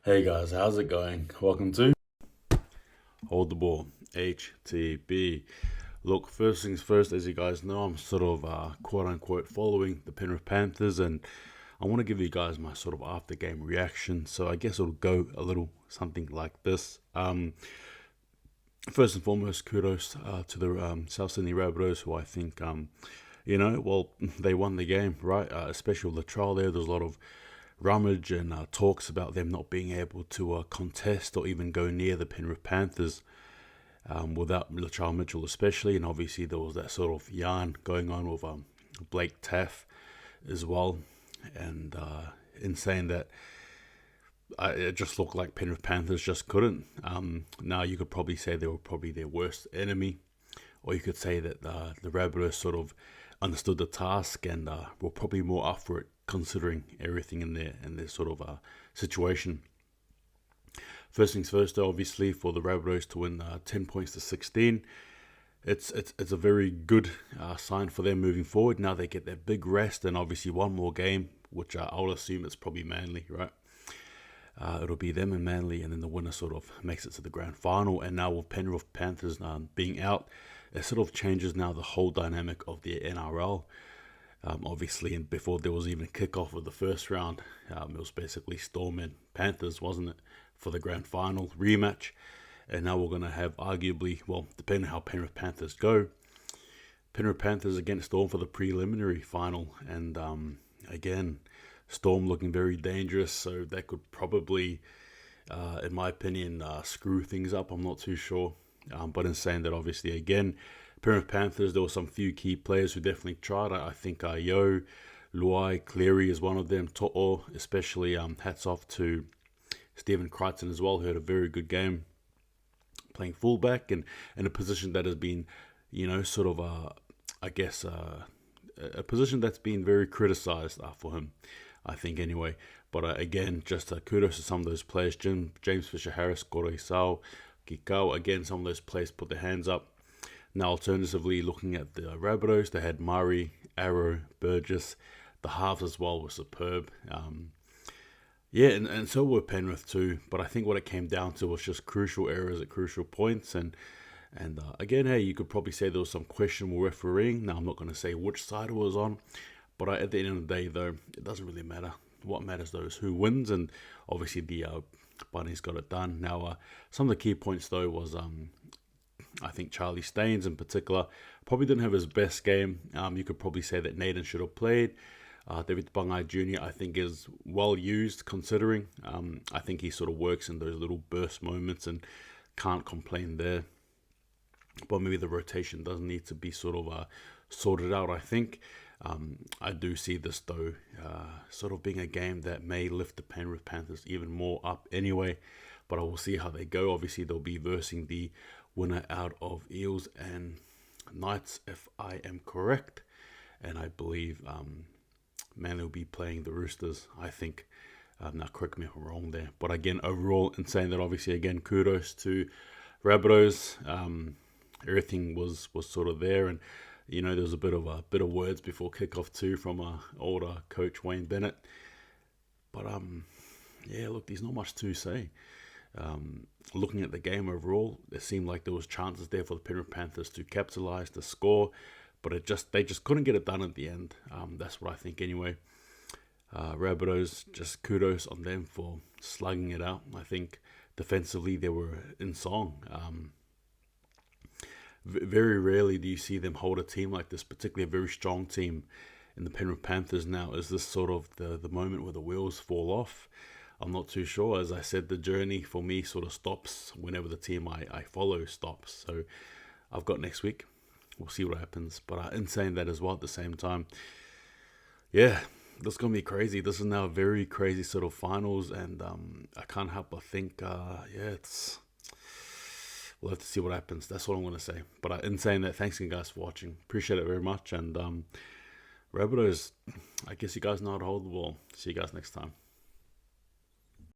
Hey guys, how's it going? Welcome to Hold the Ball, HTB. Look, first things first, as you guys know, I'm sort of quote unquote following the Penrith Panthers, and I want to give you guys my sort of after game reaction. So I guess it'll go a little something like this. First and foremost, kudos to the South Sydney Rabbitohs, who I think, they won the game, right? Especially with the trial there. There's a lot of rummage and talks about them not being able to contest or even go near the Penrith Panthers without Latrell Mitchell especially, and obviously there was that sort of yarn going on with Blake Taff as well, and in saying that it just looked like Penrith Panthers just couldn't. Now you could probably say they were probably their worst enemy, or you could say that the Rabbitohs sort of understood the task and were probably more up for it, considering everything in their sort of situation. First things first, though, obviously for the Rabbitohs to win 10 points to 16, it's a very good sign for them moving forward. Now they get their big rest and obviously one more game, which I'll assume it's probably Manly, right? It'll be them and Manly, and then the winner sort of makes it to the grand final. And now with Penrith Panthers being out, it sort of changes now the whole dynamic of the NRL. Obviously, and before there was even a kickoff of the first round, it was basically Storm and Panthers, wasn't it, for the grand final rematch. And now we're going to have arguably, well, depending on how Penrith Panthers go, Penrith Panthers against Storm for the preliminary final. And again, Storm looking very dangerous, so that could probably, in my opinion, screw things up. I'm not too sure. But in saying that, obviously, again, Penrith Panthers, there were some few key players who definitely tried. I think Yo, Luai, Cleary is one of them. To'o, especially hats off to Stephen Crichton as well, who had a very good game playing fullback and in a position that has been, sort of, a position that's been very criticised for him, I think, anyway. But again, just kudos to some of those players. James Fisher-Harris, Koreisau, Kikau, again, some of those players put their hands up. Now, alternatively, looking at the Rabbitohs, they had Murray, Arrow, Burgess. The halves as well were superb. And so were Penrith too. But I think what it came down to was just crucial errors at crucial points. And again, hey, you could probably say there was some questionable refereeing. Now, I'm not going to say which side it was on. But at the end of the day, though, it doesn't really matter. What matters, though, is who wins. And obviously, the Bunnies got it done. Now, some of the key points, though, was I think Charlie Staines in particular probably didn't have his best game. You could probably say that Naden should have played. David Bangai Jr. I think is well used considering. I think he sort of works in those little burst moments and can't complain there. But maybe the rotation does need to be sort of sorted out, I think. I do see this, though, sort of being a game that may lift the Penrith Panthers even more up anyway. But I will see how they go. Obviously, they'll be versing the winner out of Eels and Knights, if I am correct. And I believe Manly will be playing the Roosters, I think. Now, correct me if I'm wrong there. But again, overall, in saying that, obviously, again, kudos to Rabbitohs. Everything was sort of there. And, there was a bit of words before kickoff too from older coach Wayne Bennett. But, look, there's not much to say. Looking at the game overall, it seemed like there was chances there for the Penrith Panthers to capitalise, to score, but they just couldn't get it done at the end. That's what I think anyway. Rabbitohs, just kudos on them for slugging it out. I think defensively they were in song. Very rarely do you see them hold a team like this, particularly a very strong team in the Penrith Panthers. Now, is this sort of the moment where the wheels fall off? I'm not too sure. As I said, the journey for me sort of stops whenever the team I follow stops. So I've got next week. We'll see what happens. But in saying that as well at the same time, yeah, this is going to be crazy. This is now a very crazy sort of finals. And I can't help but think, we'll have to see what happens. That's what I'm going to say. But in saying that, thanks again, guys, for watching. Appreciate it very much. And Rabbitohs, I guess you guys know how to hold the ball. See you guys next time.